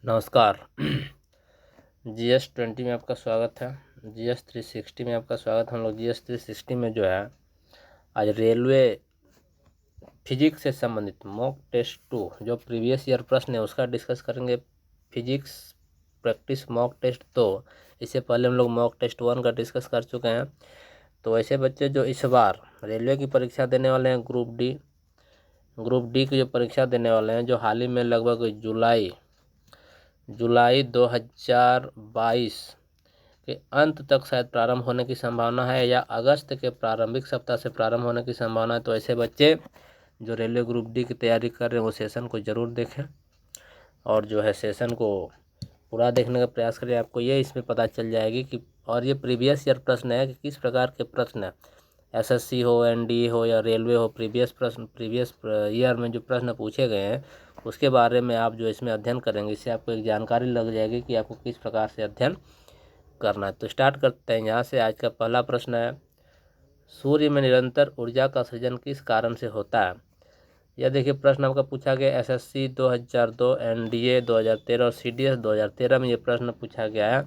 नमस्कार। GS20 में आपका स्वागत है। GS360 में आपका स्वागत है। हम लोग GS360 में जो है आज रेलवे फिजिक्स से संबंधित मॉक टेस्ट 2 जो प्रीवियस ईयर प्रश्न है उसका डिस्कस करेंगे। Physics practice mock test 2। इससे पहले हम लोग मॉक टेस्ट 1 का डिस्कस कर चुके हैं। तो ऐसे बच्चे जो इस बार रेलवे की परीक्षा देने वाले हैं, ग्रुप डी की जो परीक्षा देने वाले हैं, जो हाल ही में लगभग जुलाई 2022 के अंत तक शायद प्रारंभ होने की संभावना है या अगस्त के प्रारंभिक सप्ताह से प्रारंभ होने की संभावना है। तो ऐसे बच्चे जो रेलवे ग्रुप डी की तैयारी कर रहे हैं वो सेशन को ज़रूर देखें और जो है सेशन को पूरा देखने का प्रयास करें। आपको ये इसमें पता चल जाएगी कि और ये प्रीवियस ईयर प्रश्न है कि किस प्रकार के प्रश्न है, SSC हो, NDA हो या रेलवे हो, प्रीवियस ईयर में जो प्रश्न पूछे गए हैं उसके बारे में आप जो इसमें अध्ययन करेंगे, इससे आपको एक जानकारी लग जाएगी कि आपको किस प्रकार से अध्ययन करना है। तो स्टार्ट करते हैं यहाँ से। आज का पहला प्रश्न है, सूर्य में निरंतर ऊर्जा का सृजन किस कारण से होता है? यह देखिए प्रश्न आपका पूछा गया SSC 2002, NDA 2013 और CDS 2013 में ये प्रश्न पूछा गया है।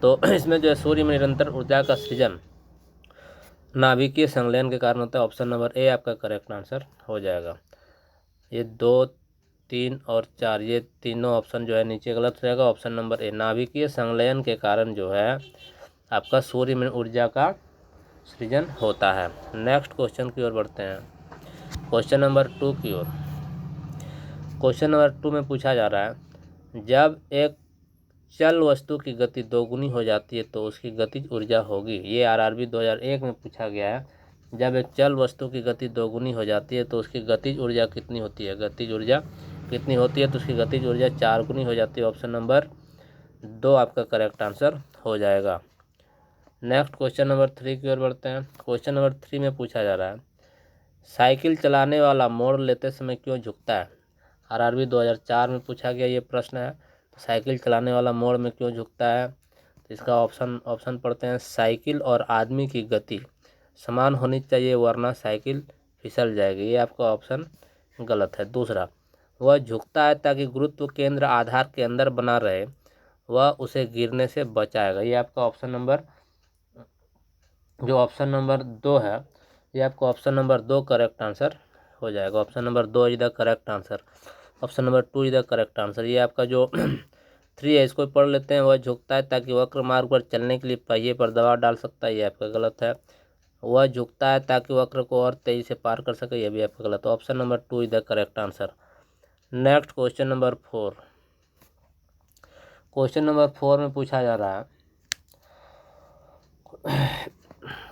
तो इसमें जो है सूर्य में निरंतर ऊर्जा का सृजन नाभिकीय संलयन के कारण होता है। ऑप्शन नंबर ए आपका करेक्ट आंसर हो जाएगा। ये 2, 3 और 4 ये तीनों ऑप्शन जो है नीचे गलत हो जाएगा। ऑप्शन नंबर ए नाभिकीय संलयन के कारण जो है आपका सूर्य में ऊर्जा का सृजन होता है। नेक्स्ट क्वेश्चन की ओर बढ़ते हैं, क्वेश्चन नंबर 2 की ओर। क्वेश्चन नंबर 2 में पूछा जा रहा है, जब एक चल वस्तु की गति दोगुनी हो जाती है तो उसकी गतिज ऊर्जा होगी। ये RRB 2001 में पूछा गया है। जब एक चल वस्तु की गति दोगुनी हो जाती है तो उसकी गतिज ऊर्जा कितनी होती है? गतिज ऊर्जा कितनी होती है? तो उसकी गतिज ऊर्जा 4 गुनी हो जाती है। ऑप्शन नंबर 2 आपका करेक्ट आंसर हो जाएगा। नेक्स्ट क्वेश्चन नंबर 3 की ओर बढ़ते हैं। क्वेश्चन नंबर 3 में पूछा जा रहा है, साइकिल चलाने वाला मोड़ लेते समय क्यों झुकता है? RRB 2004 में पूछा गया ये प्रश्न है। तो साइकिल चलाने वाला मोड़ में क्यों झुकता है? तो इसका ऑप्शन पढ़ते हैं, साइकिल और आदमी की गति समान होनी चाहिए वरना साइकिल फिसल जाएगी। ये आपका ऑप्शन गलत है। दूसरा, वह झुकता है ताकि गुरुत्व केंद्र आधार के अंदर बना रहे, वह उसे गिरने से बचाएगा। ये आपका ऑप्शन नंबर 2 है, ये आपको ऑप्शन नंबर 2 करेक्ट आंसर हो जाएगा। Option number 2 is the correct answer. Option number 2 is the correct answer. ये आपका जो 3 है इसको पढ़ लेते हैं, वह झुकता है ताकि वक्र मार्ग पर चलने के लिए पहिए पर दबाव डाल सकता है। ये आपका गलत है। वह झुकता है ताकि वक्र को और तेजी से पार कर सके। यह भी आपका गलत है। Option number 2 is the correct answer. Next question number 4। Question number 4 में पूछा जा रहा है,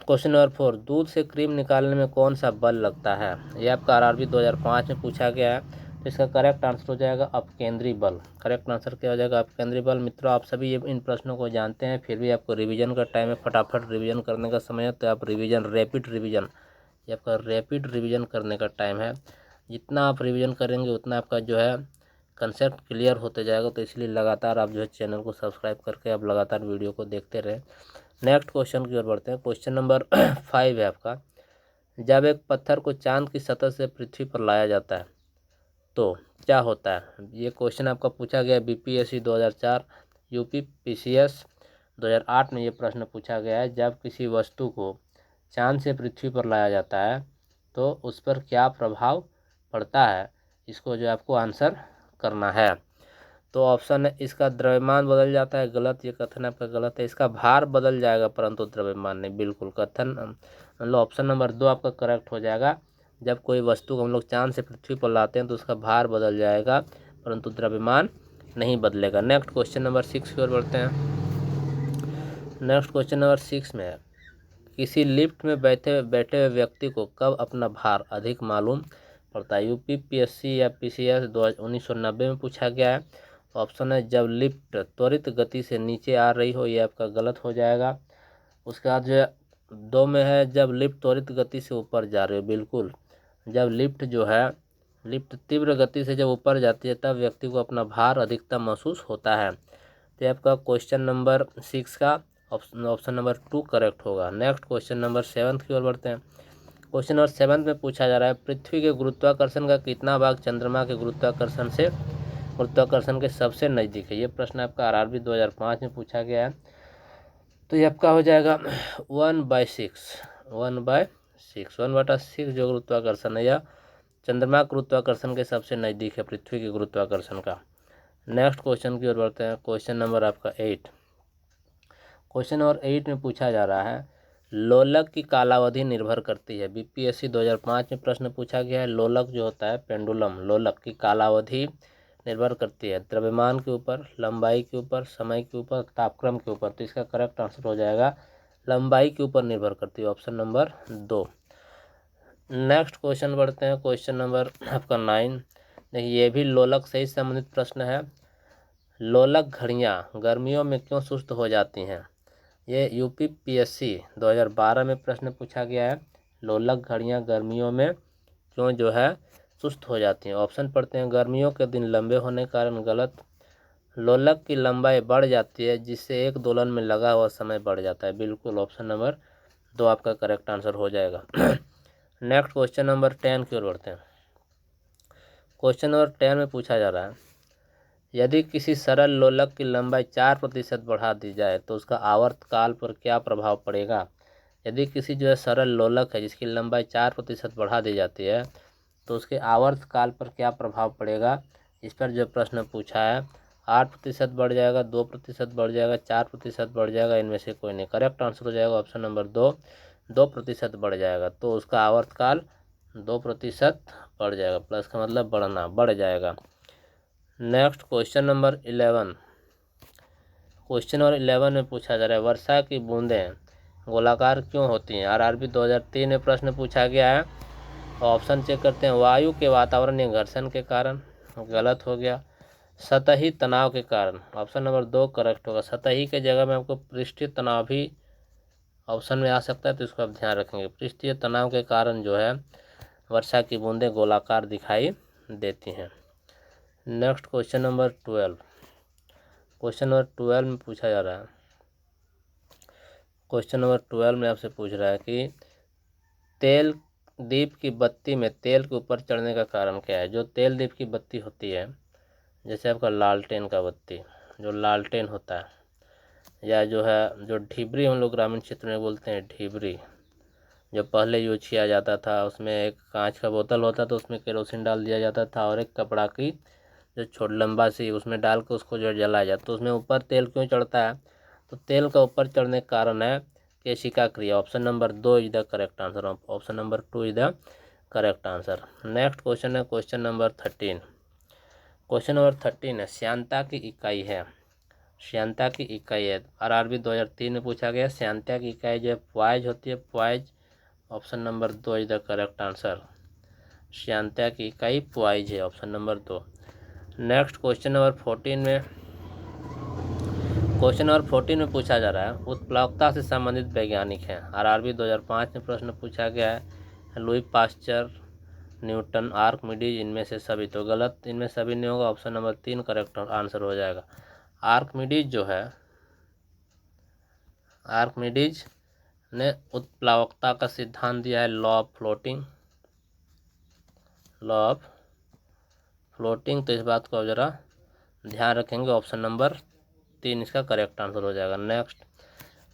क्वेश्चन नंबर 4, दूध से क्रीम निकालने में कौन सा बल लगता है? यह आपका RRB 2005 में पूछा गया है। तो इसका करेक्ट आंसर हो जाएगा अपकेंद्री बल। करेक्ट आंसर क्या हो जाएगा? अपकेंद्री बल। मित्रों आप सभी ये इन प्रश्नों को जानते हैं, फिर भी आपको रिवीजन का टाइम है, फटाफट रिवीजन करने का समय है। तो आप रैपिड रिवीजन, ये आपका रैपिड रिवीजन करने का टाइम है। जितना आप रिवीजन करेंगे उतना आपका जो है कंसेप्ट क्लियर होते जाएगा। तो इसलिए लगातार आप जो है चैनल को सब्सक्राइब करके आप लगातार वीडियो को देखते रहें। नेक्स्ट क्वेश्चन की ओर बढ़ते हैं। क्वेश्चन नंबर 5 है आपका, जब एक पत्थर को चांद की सतह से पृथ्वी पर लाया जाता है तो क्या होता है? ये क्वेश्चन आपका पूछा गया BPSC 2004, UPPCS 2008 में ये प्रश्न पूछा गया है। जब किसी वस्तु को चांद से पृथ्वी पर लाया जाता है तो उस पर क्या प्रभाव पड़ता है? इसको जो आपको आंसर करना है। तो ऑप्शन है, इसका द्रव्यमान बदल जाता है। गलत, ये कथन आपका गलत है। इसका भार बदल जाएगा परंतु द्रव्यमान नहीं। बिल्कुल कथन मतलब ऑप्शन नंबर 2 आपका करेक्ट हो जाएगा। जब कोई वस्तु को हम लोग चांद से पृथ्वी पर लाते हैं तो उसका भार बदल जाएगा परंतु द्रव्यमान नहीं बदलेगा। नेक्स्ट क्वेश्चन नंबर 6 की ओर बढ़ते हैं। नेक्स्ट क्वेश्चन नंबर 6 में है, किसी लिफ्ट में बैठे हुए व्यक्ति को कब अपना भार अधिक मालूम पड़ता है? UPPSC या PCS 1990 में पूछा गया है। ऑप्शन है, जब लिफ्ट त्वरित गति से नीचे आ रही हो। ये आपका गलत हो जाएगा। उसके बाद जो है 2 में है, जब लिफ्ट त्वरित गति से ऊपर जा रही हो। बिल्कुल, जब लिफ्ट तीव्र गति से जब ऊपर जाती है तब व्यक्ति को अपना भार अधिकतम महसूस होता है। तो आपका क्वेश्चन नंबर 6 का ऑप्शन नंबर 2 करेक्ट होगा। नेक्स्ट क्वेश्चन नंबर 7 की ओर बढ़ते हैं। क्वेश्चन नंबर 7 में पूछा जा रहा है, पृथ्वी के गुरुत्वाकर्षण का कितना भाग चंद्रमा के गुरुत्वाकर्षण से गुरुत्वाकर्षण के सबसे नज़दीक है। ये प्रश्न आपका आरआरबी 2005 में पूछा गया है। तो ये आपका हो जाएगा 1/6 1/6 जो गुरुत्वाकर्षण है या चंद्रमा गुरुत्वाकर्षण के सबसे नज़दीक है पृथ्वी के गुरुत्वाकर्षण का। नेक्स्ट क्वेश्चन की ओर बढ़ते हैं। क्वेश्चन नंबर आपका 8। क्वेश्चन नंबर 8 में पूछा जा रहा है लोलक की कालावधि निर्भर करती है। बीपीएससी 2005 में प्रश्न पूछा गया है। लोलक जो होता है पेंडुलम, लोलक की कालावधि निर्भर करती है द्रव्यमान के ऊपर, लंबाई के ऊपर, समय के ऊपर, तापक्रम के ऊपर। तो इसका करेक्ट आंसर हो जाएगा लंबाई के ऊपर निर्भर करती है, ऑप्शन नंबर 2। नेक्स्ट क्वेश्चन बढ़ते हैं। क्वेश्चन नंबर आपका 9। देखिए ये भी लोलक से ही संबंधित प्रश्न है। लोलक घड़ियाँ गर्मियों में क्यों सुस्त हो जाती हैं? ये यूपीपीएससी 2012 में प्रश्न पूछा गया है। लोलक घड़ियाँ गर्मियों में क्यों जो है सुस्त हो जाती हैं? ऑप्शन पढ़ते हैं। गर्मियों के दिन लंबे होने के कारण गलत। लोलक की लंबाई बढ़ जाती है जिससे एक दोलन में लगा हुआ समय बढ़ जाता है, बिल्कुल ऑप्शन नंबर 2 आपका करेक्ट आंसर हो जाएगा। नेक्स्ट क्वेश्चन नंबर 10 की ओर बढ़ते हैं। क्वेश्चन नंबर 10 में पूछा जा रहा है यदि किसी सरल लोलक की लंबाई 4% बढ़ा दी जाए तो उसका आवर्तकाल पर क्या प्रभाव पड़ेगा? यदि किसी जो है सरल लोलक है जिसकी लंबाई 4% बढ़ा दी जाती है तो उसके आवर्तकाल पर क्या प्रभाव पड़ेगा, इस पर जो प्रश्न पूछा है। 8% बढ़ जाएगा, 2% बढ़ जाएगा, 4% बढ़ जाएगा, इनमें से कोई नहीं। करेक्ट आंसर हो जाएगा ऑप्शन नंबर 2, 2% बढ़ जाएगा। तो उसका आवर्तकाल 2% बढ़ जाएगा, प्लस का मतलब बढ़ना, बढ़ जाएगा। Next question number 11। Question number 11 में पूछा जा रहा है वर्षा की बूंदें गोलाकार क्यों होती हैं? आरआरबी 2003 में प्रश्न पूछा गया है। ऑप्शन चेक करते हैं। वायु के वातावरणीय घर्षण के कारण, गलत हो गया। सतही तनाव के कारण, ऑप्शन नंबर 2 करेक्ट होगा। सतही के जगह में आपको पृष्ठीय तनाव भी ऑप्शन में आ सकता है, तो इसको आप ध्यान रखेंगे। पृष्ठीय तनाव के कारण जो है वर्षा की बूंदें गोलाकार दिखाई देती हैं। Next question number 12। Question number 12 में पूछा जा रहा है, क्वेश्चन नंबर 12 में आपसे पूछ रहा है कि तेल दीप की बत्ती में तेल के ऊपर चढ़ने का कारण क्या है? जो तेल दीप की बत्ती होती है, जैसे आपका लालटेन का बत्ती, जो लालटेन होता है, या जो है जो ढिबरी हम लोग ग्रामीण क्षेत्र में बोलते हैं, ढिबरी, जो पहले यूज किया जाता था, उसमें एक कांच का बोतल होता था, उसमें केरोसिन डाल दिया जाता था और एक कपड़ा की जो लंबा सी उसमें डाल के उसको जो जलाया जाता, तो उसमें ऊपर तेल क्यों चढ़ता है? तो तेल का ऊपर चढ़ने का कारण है केशिका क्रिया। Option number 2 is the correct answer, option number 2 is the correct answer. Next question है क्वेश्चन नंबर 13। क्वेश्चन नंबर 13 है श्यानता की इकाई है। श्यानता की इकाई है, आरआरबी 2003 में पूछा गया। श्यानता की इकाई जो है प्वाइज होती है, poise, option number 2 is the correct answer. श्यानता की इकाई प्वाइज है, option number 2। Next question number 14 में, क्वेश्चन नंबर 14 में पूछा जा रहा है उत्प्लावकता से संबंधित वैज्ञानिक हैं। आरआरबी 2005 में प्रश्न पूछा गया है। लुई पास्चर, न्यूटन, आर्किमिडीज, इनमें से सभी। तो गलत, इनमें सभी नहीं होगा, ऑप्शन नंबर 3 करेक्ट आंसर हो जाएगा। आर्किमिडीज जो है, आर्किमिडीज ने उत्प्लावकता का सिद्धांत दिया है, law of floating, law of floating. तो इस बात को जरा ध्यान रखेंगे, ऑप्शन नंबर 3 इसका करेक्ट आंसर हो जाएगा। नेक्स्ट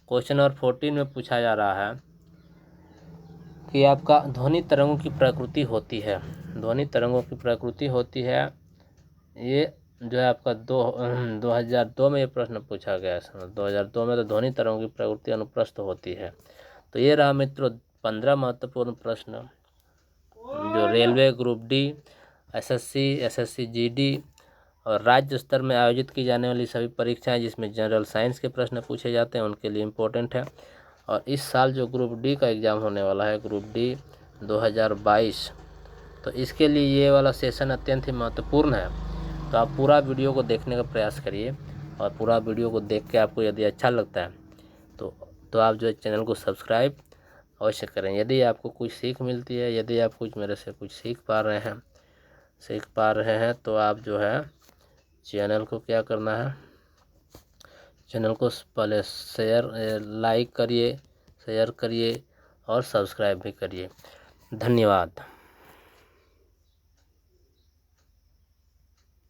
क्वेश्चन नंबर 14 में पूछा जा रहा है कि आपका ध्वनि तरंगों की प्रकृति होती है, ध्वनि तरंगों की प्रकृति होती है, ये जो है आपका 2002 में ये प्रश्न पूछा गया है। 2002 में तो ध्वनि तरंगों की प्रकृति अनुप्रस्थ होती है। तो ये रहा मित्रों 15 महत्वपूर्ण प्रश्न जो railway group D, SSC GD और राज्य स्तर में आयोजित की जाने वाली सभी परीक्षाएं जिसमें जनरल साइंस के प्रश्न पूछे जाते हैं उनके लिए इम्पोर्टेंट है। और इस साल जो ग्रुप डी का एग्ज़ाम होने वाला है, ग्रुप डी 2022, तो इसके लिए ये वाला सेशन अत्यंत ही महत्वपूर्ण है। तो आप पूरा वीडियो को देखने का प्रयास करिए और पूरा वीडियो को देख के आपको यदि अच्छा लगता है तो आप जो है चैनल को सब्सक्राइब अवश्य करें। यदि आपको कुछ सीख मिलती है, यदि आप कुछ मेरे से कुछ सीख पा रहे हैं तो आप जो है चैनल को क्या करना है, चैनल को पहले लाइक करिए, शेयर करिए और सब्सक्राइब भी करिए। धन्यवाद।